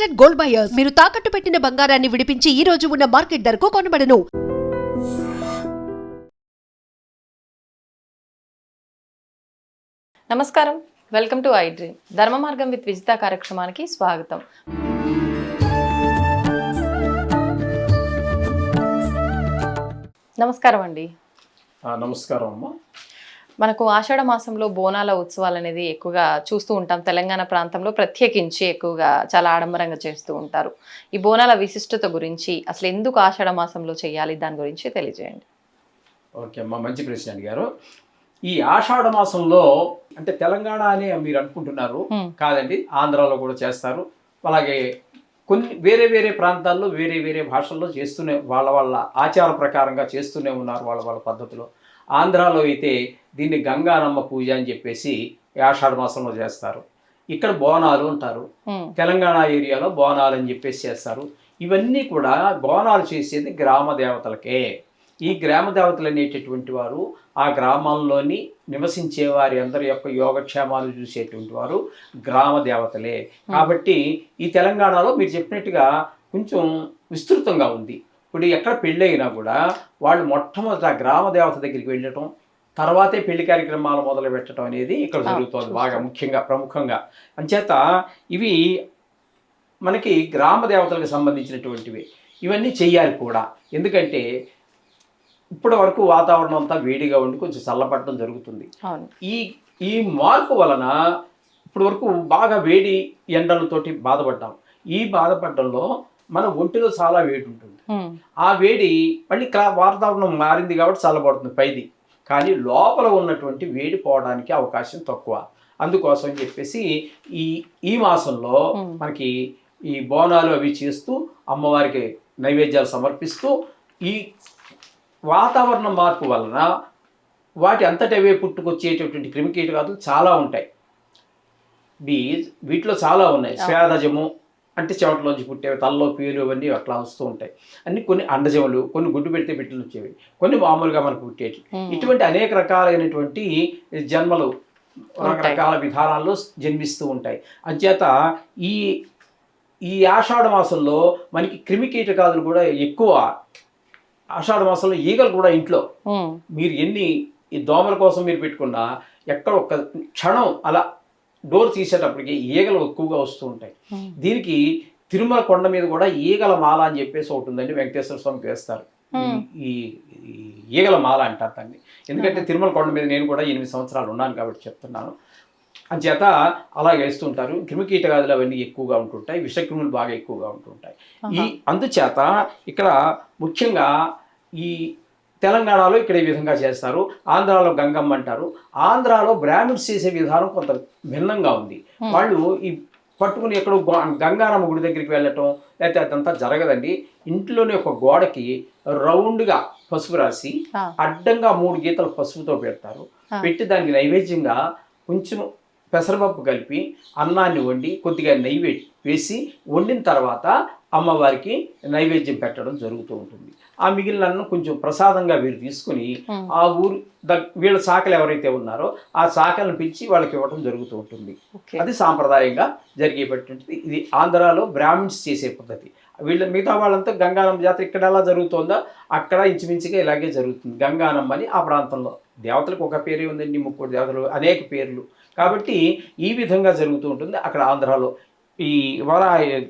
Trusted gold buyers మీరు తాకట్టు పెట్టిన బంగారాన్ని విడిపించి ఈ రోజు ఉన్న మార్కెట్ ధరకు కొనబడను. నమస్కారం, వెల్కమ్ టు ఐ డ్రీమ్. ధర్మ మార్గం విత్ విజిత కార్యక్రమానికి స్వాగతం. నమస్కారం అండి. నమస్కారం అమ్మా. మనకు ఆషాఢ మాసంలో బోనాల ఉత్సవాలు అనేది ఎక్కువగా చూస్తూ ఉంటాం. తెలంగాణ ప్రాంతంలో ప్రత్యేకించి ఎక్కువగా చాలా ఆడంబరంగా చేస్తూ ఉంటారు. ఈ బోనాల విశిష్టత గురించి, అసలు ఎందుకు ఆషాఢ మాసంలో చేయాలి, దాని గురించి తెలియజేయండి. ఓకే అమ్మా, మంచి ప్రశ్న అడిగారు. ఈ ఆషాఢ మాసంలో అంటే తెలంగాణ అని మీరు అనుకుంటున్నారు, కాదండి, ఆంధ్రాలో కూడా చేస్తారు. అలాగే కొన్ని వేరే వేరే ప్రాంతాల్లో వేరే వేరే భాషల్లో చేస్తూనే వాళ్ళ ఆచార ప్రకారంగా చేస్తూనే ఉన్నారు వాళ్ళ పద్ధతిలో. ఆంధ్రాలో అయితే దీన్ని గంగానమ్మ పూజ అని చెప్పేసి ఆషాఢ మాసంలో చేస్తారు. ఇక్కడ బోనాలు అంటారు. తెలంగాణ ఏరియాలో బోనాలు అని చెప్పేసి చేస్తారు. ఇవన్నీ కూడా బోనాలు చేసేది గ్రామ దేవతలకే. ఈ గ్రామ దేవతలు అనేటటువంటి వారు ఆ గ్రామంలోని నివసించే వారి అందరి యొక్క యోగక్షేమాలు చూసేటువంటి వారు గ్రామ దేవతలే. కాబట్టి ఈ తెలంగాణలో మీరు చెప్పినట్టుగా కొంచెం విస్తృతంగా ఉంది. ఇప్పుడు ఎక్కడ పెళ్ళి అయినా కూడా వాళ్ళు మొట్టమొదట గ్రామ దేవత దగ్గరికి వెళ్ళటం, తర్వాతే పెళ్లి కార్యక్రమాలు మొదలు పెట్టడం అనేది ఇక్కడ జరుగుతుంది బాగా ముఖ్యంగా ప్రముఖంగా. అంచేత ఇవి మనకి గ్రామ దేవతలకు సంబంధించినటువంటివి. ఇవన్నీ చెయ్యాలి కూడా. ఎందుకంటే ఇప్పటి వరకు వాతావరణం అంతా వేడిగా ఉండి కొంచెం చల్లబడటం జరుగుతుంది. ఈ మార్పు వలన ఇప్పటి వరకు బాగా వేడి ఎండలతోటి బాధపడ్డాం. ఈ బాధపడడంలో మన ఒంటిలో చాలా వేడి ఉంటుంది. ఆ వేడి మళ్ళీ వాతావరణం మారింది కాబట్టి చల్లబడుతుంది పైది, కానీ లోపల ఉన్నటువంటి వేడి పోవడానికి అవకాశం తక్కువ. అందుకోసం చెప్పేసి ఈ మాసంలో మనకి ఈ బోనాలు అవి చేస్తూ అమ్మవారికి నైవేద్యాలు సమర్పిస్తూ ఈ వాతావరణ మార్పు వలన వాటి అంతటవే పుట్టుకొచ్చేటటువంటి క్రిమికీటకాలు చాలా ఉంటాయి. వీటిలో చాలా ఉన్నాయి. స్వేదజము అంటే చెమటలోంచి పుట్టేవి, తలలో పీలు అవన్నీ అట్లా వస్తూ ఉంటాయి. అన్ని కొన్ని అండజములు, కొన్ని గుడ్డు పెడితే బిడ్డలు వచ్చేవి, కొన్ని మామూలుగా మనకు పుట్టేవి. ఇటువంటి అనేక రకాలైనటువంటి జన్మలు రకరకాల విధానాల్లో జన్మిస్తూ ఉంటాయి. అంచేత ఈ ఆషాఢ మాసంలో మనకి క్రిమికీటకాదులు కూడా ఎక్కువ. ఆషాఢ మాసంలో ఈగలు కూడా ఇంట్లో మీరు ఈ దోమల కోసం మీరు పెట్టుకున్నా ఎక్కడ ఒక్క క్షణం అలా డోర్ తీసేటప్పటికి ఈగలు ఎక్కువగా వస్తూ ఉంటాయి. దీనికి తిరుమల కొండ మీద కూడా ఈగల మాల అని చెప్పేసి ఒకటి ఉందండి, వెంకటేశ్వర స్వామికి వేస్తారు. ఈ ఈగల మాల అంటారు దాన్ని. ఎందుకంటే తిరుమల కొండ మీద నేను కూడా 8 సంవత్సరాలు ఉన్నాను కాబట్టి చెప్తున్నాను. అంచేత అలా వేస్తుంటారు. క్రిమికీటకాదులు అవన్నీ ఎక్కువగా ఉంటుంటాయి, విషక్రిములు బాగా ఎక్కువగా ఉంటుంటాయి. అందుచేత ఇక్కడ ముఖ్యంగా ఈ తెలంగాణలో ఇక్కడ ఈ విధంగా చేస్తారు. ఆంధ్రాలో గంగమ్మ అంటారు. ఆంధ్రాలో బ్రాహ్మిన్స్ చేసే విధానం కొంత భిన్నంగా ఉంది. వాళ్ళు ఈ పట్టుకుని ఎక్కడో గంగానమ్మ గుడి దగ్గరికి వెళ్ళటం లేకపోతే అదంతా జరగదండి. ఇంట్లోనే ఒక గోడకి రౌండ్గా పసుపు రాసి అడ్డంగా 3 గీతలు పసుపుతో పెడతారు. పెట్టి దానికి నైవేద్యంగా కొంచెం పెసరపప్పు కలిపి అన్నాన్ని వండి కొద్దిగా నెయ్యి వేసి వండిన తర్వాత అమ్మవారికి నైవేద్యం పెట్టడం జరుగుతూ ఉంటుంది. ఆ మిగిలిన అన్నం కొంచెం ప్రసాదంగా వీరు తీసుకుని ఆ ఊరు వీళ్ళ శాఖలు ఎవరైతే ఉన్నారో ఆ శాఖలను పిలిచి వాళ్ళకి ఇవ్వడం జరుగుతూ ఉంటుంది. అది సాంప్రదాయంగా జరిగేటటువంటిది. ఇది ఆంధ్రాలో బ్రాహ్మిన్స్ చేసే పద్ధతి. మిగతా వాళ్ళంతా గంగానమ్మ జాతర ఇక్కడ ఎలా జరుగుతుందో అక్కడ ఇంచుమించుగా ఇలాగే జరుగుతుంది. గంగానమ్మ అని ఆ ప్రాంతంలో దేవతలకు ఒక పేరే ఉందండి, 3 దేవతలు అనేక పేర్లు. కాబట్టి ఈ విధంగా జరుగుతూ ఉంటుంది అక్కడ ఆంధ్రాలో ఈ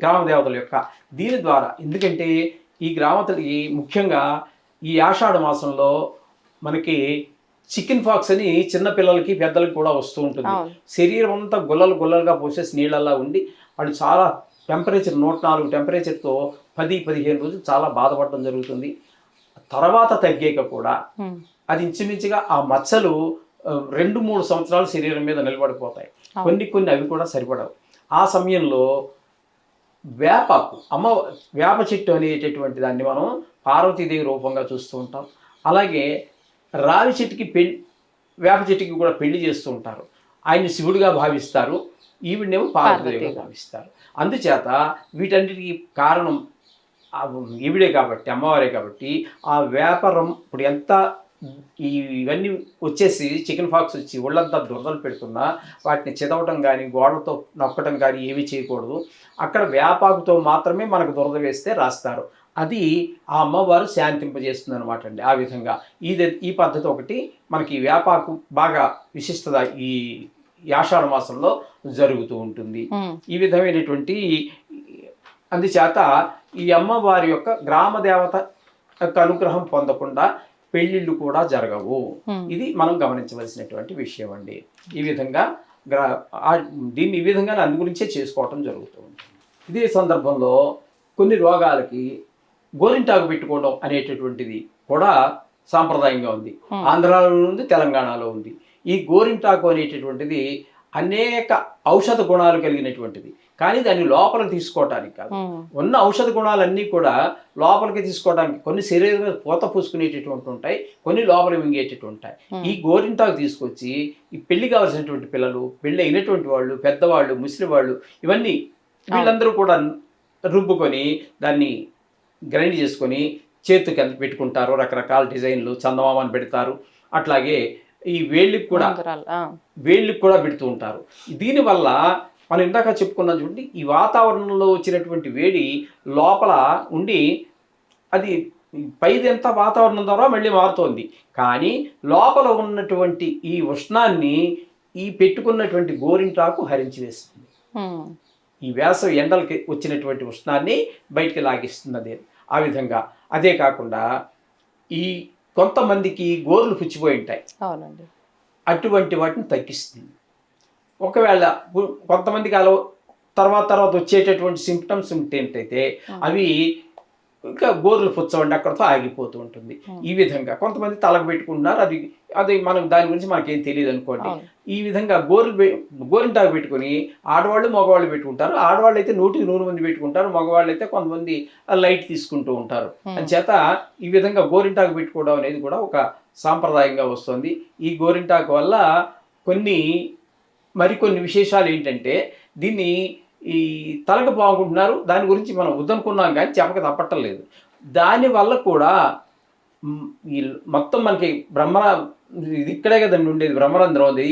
గ్రామ దేవతల యొక్క దీని ద్వారా. ఎందుకంటే ఈ గ్రామతలకి ముఖ్యంగా ఈ ఆషాఢ మాసంలో మనకి చికెన్ ఫాక్స్ అని చిన్నపిల్లలకి పెద్దలకి కూడా వస్తూ ఉంటుంది. శరీరం అంతా గుల్లలుగా పోసేసి నీళ్ళల్లా ఉండి వాళ్ళు చాలా టెంపరేచర్ 104 టెంపరేచర్తో 10-15 రోజులు చాలా బాధపడడం జరుగుతుంది. తర్వాత తగ్గాక కూడా అది ఇంచుమించుగా ఆ మచ్చలు 2-3 సంవత్సరాలు శరీరం మీద నిలబడిపోతాయి. కొన్ని అవి కూడా సరిపడవు. ఆ సమయంలో వేపాకు వేప చెట్టు అనేటటువంటి దాన్ని మనం పార్వతీదేవి రూపంగా చూస్తూ ఉంటాం. అలాగే రావి చెట్టుకి వేప చెట్టుకి కూడా పెళ్లి చేస్తూ ఉంటారు. ఆయన్ని శివుడిగా భావిస్తారు, ఈవిడేమో పార్వతీదేవిగా భావిస్తారు. అందుచేత వీటన్నిటికీ కారణం ఈవిడే కాబట్టి, అమ్మవారే కాబట్టి ఆ వేపరం ఇప్పుడు ఎంత ఇవన్నీ వచ్చేసి చికెన్ పాక్స్ వచ్చి ఒళ్ళంతా దురదలు పెడుతున్నా వాటిని చిదవటం కానీ గోడలతో నొక్కటం కానీ ఏమీ చేయకూడదు. అక్కడ వేపాకుతో మాత్రమే మనకు దురద వేస్తే రాస్తారు. అది ఆ అమ్మవారు శాంతింపజేస్తుంది అనమాట అండి. ఆ విధంగా ఈ పద్ధతి ఒకటి మనకి వేపాకు బాగా విశిష్టత ఈ ఆషాఢ మాసంలో జరుగుతూ ఉంటుంది. ఈ విధమైనటువంటి అందుచేత ఈ అమ్మవారి యొక్క గ్రామ దేవత యొక్క అనుగ్రహం పొందకుండా పెళ్ళిళ్ళు కూడా జరగవు. ఇది మనం గమనించవలసినటువంటి విషయం అండి. ఈ విధంగా దీన్ని ఈ విధంగా అందు గురించే చేసుకోవటం జరుగుతూ ఉంటుంది. ఇదే సందర్భంలో కొన్ని రోగాలకి గోరింటాకు పెట్టుకోవడం అనేటటువంటిది కూడా సాంప్రదాయంగా ఉంది. ఆంధ్రాలో ఉంది, తెలంగాణలో ఉంది. ఈ గోరింటాకు అనేటటువంటిది అనేక ఔషధ గుణాలు కలిగినటువంటిది. కానీ దాన్ని లోపలికి తీసుకోవటానికి కాదు. ఉన్న ఔషధ గుణాలన్నీ కూడా లోపలికి తీసుకోవడానికి కొన్ని శరీరం మీద పూత పూసుకునేటటువంటి ఉంటాయి, కొన్ని లోపల మింగేటటువంటి ఉంటాయి. ఈ గోరింటాకు తీసుకొచ్చి ఈ పెళ్లి కావాల్సినటువంటి పిల్లలు, పెళ్లి అయినటువంటి వాళ్ళు, పెద్దవాళ్ళు, ముసలి వాళ్ళు, ఇవన్నీ వీళ్ళందరూ కూడా రుబ్బుకొని దాన్ని గ్రైండ్ చేసుకొని చేతికి ఎంత పెట్టుకుంటారు. రకరకాల డిజైన్లు చందమామని పెడతారు. అట్లాగే ఈ వేళ్ళకి కూడా పెడుతూ ఉంటారు. దీనివల్ల మనం ఇందాక చెప్పుకున్నాం చూడండి, ఈ వాతావరణంలో వచ్చినటువంటి వేడి లోపల ఉండి అది పైది ఎంత వాతావరణం ద్వారా మళ్ళీ మారుతోంది. కానీ లోపల ఉన్నటువంటి ఈ ఉష్ణాన్ని ఈ పెట్టుకున్నటువంటి గోరింటాకు హరించి వేస్తుంది. ఈ వేసవి ఎండలకి వచ్చినటువంటి ఉష్ణాన్ని బయటికి లాగిస్తుంది అదే. ఆ విధంగా అదే కాకుండా ఈ కొంతమందికి గోర్లు పుచ్చిపోయి ఉంటాయి. అవునండి. అటువంటి వాటిని తగ్గిస్తుంది. ఒకవేళ కొంతమందికి అలా తర్వాత వచ్చేటటువంటి సింప్టమ్స్ ఉంటేంటైతే అవి ఇంకా గోర్లు పుచ్చవండి అక్కడితో ఆగిపోతూ ఉంటుంది. ఈ విధంగా కొంతమంది తలకు పెట్టుకుంటున్నారు. అది మనం దాని గురించి మనకేం తెలియదు అనుకోండి. ఈ విధంగా గోరింటాకు పెట్టుకుని ఆడవాళ్ళు మగవాళ్ళు పెట్టుకుంటారు. ఆడవాళ్ళు అయితే 100 మంది పెట్టుకుంటారు, మగవాళ్ళు అయితే కొంతమంది లైట్ తీసుకుంటూ ఉంటారు. అంచేత ఈ విధంగా గోరింటాకు పెట్టుకోవడం అనేది కూడా ఒక సాంప్రదాయంగా వస్తుంది. ఈ గోరింటాకు వల్ల మరికొన్ని విశేషాలు ఏంటంటే, దీన్ని ఈ తలకు బాగుంటున్నారు, దాని గురించి మనం వద్దనుకున్నాం కానీ చెప్పక తప్పటం లేదు. దానివల్ల కూడా ఈ మొత్తం మనకి ఇది ఇక్కడే కదండి ఉండేది, బ్రహ్మరంధ్రం అది.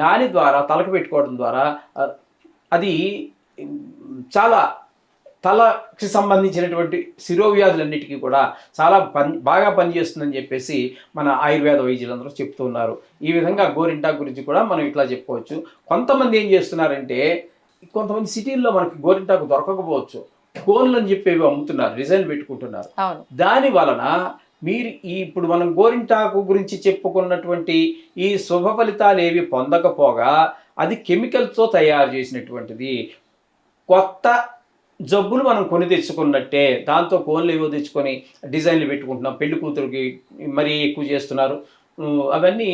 దాని ద్వారా తలకు పెట్టుకోవడం ద్వారా అది చాలా తలకి సంబంధించినటువంటి శిరోవ్యాధులన్నిటికీ కూడా చాలా బాగా పనిచేస్తుందని చెప్పేసి మన ఆయుర్వేద వైద్యులందరూ చెప్తూ ఉన్నారు. ఈ విధంగా గోరింటాకు గురించి కూడా మనం ఇట్లా చెప్పుకోవచ్చు. కొంతమంది ఏం చేస్తున్నారంటే, కొంతమంది సిటీల్లో మనకి గోరింటాకు దొరకకపోవచ్చు, కోన్లు అని చెప్పేవి అమ్ముతున్నారు, డిజైన్ పెట్టుకుంటున్నారు. దాని వలన మీరు ఇప్పుడు మనం గోరింటాకు గురించి చెప్పుకున్నటువంటి ఈ శుభ ఫలితాలు ఏవి పొందకపోగా అది కెమికల్స్తో తయారు చేసినటువంటిది. కొత్త జబ్బులు మనం కొని తెచ్చుకున్నట్టే దాంతో కోన్లు ఏవో తెచ్చుకొని డిజైన్లు పెట్టుకుంటున్నాం. పెళ్లి కూతురికి మరీ ఎక్కువ చేస్తున్నారు. అవన్నీ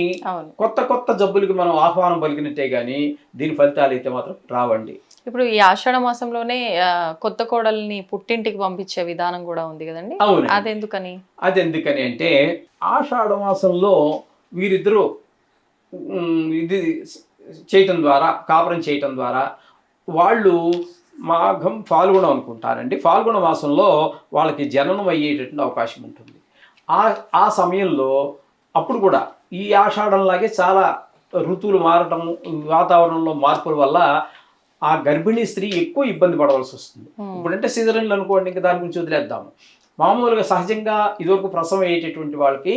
కొత్త జబ్బులకి మనం ఆహ్వానం పలికినట్టే కానీ దీని ఫలితాలు అయితే మాత్రం రావండి. ఇప్పుడు ఈ ఆషాఢ మాసంలోనే కొత్త కోడల్ని పుట్టింటికి పంపించే విధానం కూడా ఉంది కదండి. అవును. అదెందుకని అంటే ఆషాఢ మాసంలో వీరిద్దరూ ఇది చేయటం ద్వారా, కాపురం చేయటం ద్వారా వాళ్ళు మాఘం ఫాల్గుణం అనుకుంటారండి. ఫాల్గుణ మాసంలో వాళ్ళకి జననం అయ్యేటటువంటి అవకాశం ఉంటుంది. ఆ సమయంలో అప్పుడు కూడా ఈ ఆషాఢంలాగే చాలా ఋతువులు మారటం, వాతావరణంలో మార్పుల వల్ల ఆ గర్భిణీ స్త్రీ ఎక్కువ ఇబ్బంది పడవలసి వస్తుంది. ఇప్పుడంటే సీజన్లు అనుకోండి, ఇంకా దాని గురించి వదిలేద్దాము. మామూలుగా సహజంగా ఇదివరకు ప్రసవం అయ్యేటటువంటి వాళ్ళకి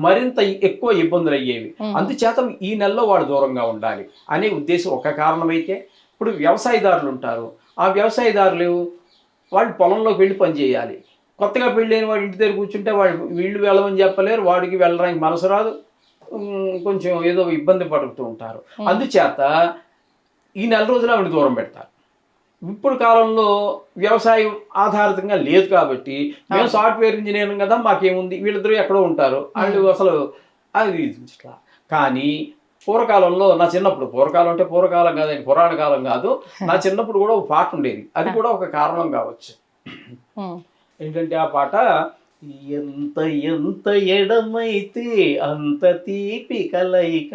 మరింత ఎక్కువ ఇబ్బందులు అయ్యేవి. అందుచేత ఈ నెలలో వాళ్ళు దూరంగా ఉండాలి అనే ఉద్దేశం ఒక కారణమైతే, ఇప్పుడు వ్యవసాయదారులు ఉంటారు. ఆ వ్యవసాయదారులు వాళ్ళు పొలంలోకి వెళ్ళి పని చేయాలి. కొత్తగా పెళ్ళైన వాడు ఇంటి దగ్గర కూర్చుంటే వీళ్ళు వెళ్ళమని చెప్పలేరు, వాడికి వెళ్ళడానికి మనసు రాదు, కొంచెం ఏదో ఇబ్బంది పడుతూ ఉంటారు. అందుచేత ఈ నెల రోజులు ఆవిడ దూరం పెడతారు. ఇప్పుడు కాలంలో వ్యవసాయం ఆధారితంగా లేదు కాబట్టి మేము సాఫ్ట్వేర్ ఇంజనీర్ కదా, మాకేముంది, వీళ్ళిద్దరూ ఎక్కడో ఉంటారు, వాళ్ళు అసలు అది ఇట్లా. కానీ పూర్వకాలంలో నా చిన్నప్పుడు, పూర్వకాలం అంటే పూర్వకాలం కాదండి, పురాణ కాలం కాదు, నా చిన్నప్పుడు కూడా ఒక పాట ఉండేది. అది కూడా ఒక కారణం కావచ్చు. ఏంటంటే ఆ పాట, ఎంత ఎంత ఎడమైతే అంత తీపి కలయిక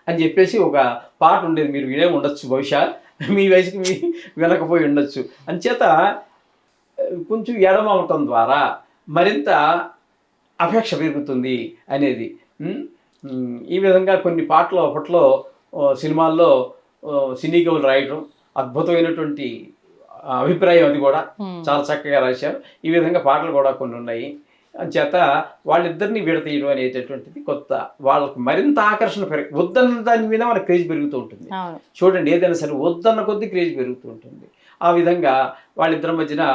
అని చెప్పేసి ఒక పాట ఉండేది. మీరు వినే ఉండొచ్చు, బహుశా మీ వయసుకి వినకపోయి ఉండొచ్చు. అంచేత కొంచెం ఎడమ అవటం ద్వారా మరింత అపేక్ష పెరుగుతుంది అనేది. ఈ విధంగా కొన్ని పాటలు అప్పట్లో సినిమాల్లో సినీ కవులు రాయడం అద్భుతమైనటువంటి అభిప్రాయం, అది కూడా చాలా చక్కగా రాశారు. ఈ విధంగా పాటలు కూడా కొన్ని ఉన్నాయి. చేత వాళ్ళిద్దరిని విడతీయడం అనేటటువంటిది కొత్త, వాళ్ళకి మరింత ఆకర్షణ వద్దన్న దాని మీద వాళ్ళకి క్రేజ్ పెరుగుతూ ఉంటుంది. చూడండి, ఏదైనా సరే వద్దన్న కొద్దీ క్రేజ్ పెరుగుతూ ఉంటుంది. ఆ విధంగా వాళ్ళిద్దరి మధ్యన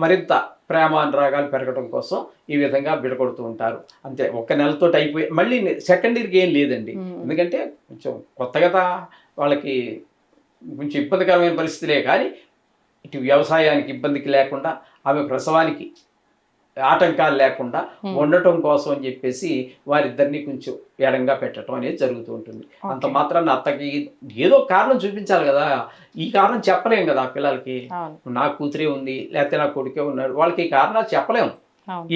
మరింత ప్రేమ అనురాగాలు పెరగడం కోసం ఈ విధంగా విడగొడుతూ ఉంటారు. అంతే, ఒక్క నెలతో అయిపోయి మళ్ళీ సెకండ్ ఇయర్కి ఏం లేదండి. ఎందుకంటే కొంచెం కొత్తగా వాళ్ళకి కొంచెం ఇబ్బందికరమైన పరిస్థితులే, కానీ ఇటు వ్యవసాయానికి ఇబ్బందికి లేకుండా, ఆమె ప్రసవానికి ఆటంకాలు లేకుండా ఉండటం కోసం అని చెప్పేసి వారిద్దరిని కొంచెం ఎడంగా పెట్టడం అనేది జరుగుతూ ఉంటుంది. అంత మాత్రాన్ని అత్తకి ఏదో కారణం చూపించాలి కదా, ఈ కారణం చెప్పలేం కదా ఆ పిల్లలకి. నా కూతురే ఉంది లేకపోతే నా కొడుకే ఉన్నాడు, వాళ్ళకి ఈ కారణాలు చెప్పలేము.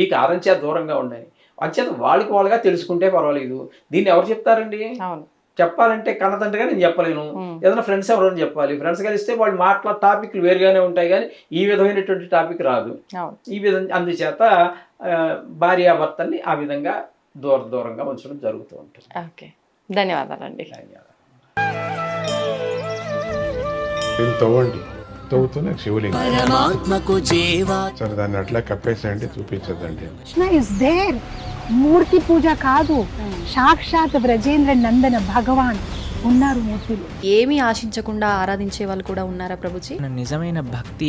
ఈ కారణం చేత దూరంగా ఉండాలి. అంచేత వాళ్ళకి వాళ్ళుగా తెలుసుకుంటే పర్వాలేదు. దీన్ని ఎవరు చెప్తారండి? చెప్పాలంటే కన్నతండ్రిగా నేను చెప్పలేను, ఏదైనా ఫ్రెండ్స్ ఎవరైనా చెప్పాలి. ఫ్రెండ్స్ కలిస్తే వాళ్ళు మాట్లాడే టాపిక్లు వేరుగానే ఉంటాయి, కానీ ఈ విధమైనటువంటి టాపిక్ రాదు. ఈ విధంగా అందుచేత భార్యాభర్తల్ని ఆ విధంగా దూరంగా ఉంచడం జరుగుతూ ఉంటుంది. ఓకే, ధన్యవాదాలండి. తవ్వండి, తవ్వుతూనే శివలింగం సరే దాన్ని అట్లా కప్పేసేయండి, చూపించదండి. Krishna is there. మూర్తి పూజ కాదు, సాక్షాత్ బ్రజేంద్ర నందన భగవాన్ ఉన్నారు మూర్తిలో. ఏమీ ఆశించకుండా ఆరాధించే వాళ్ళు కూడా ఉన్నారా ప్రభుజీ? నిజమైన భక్తి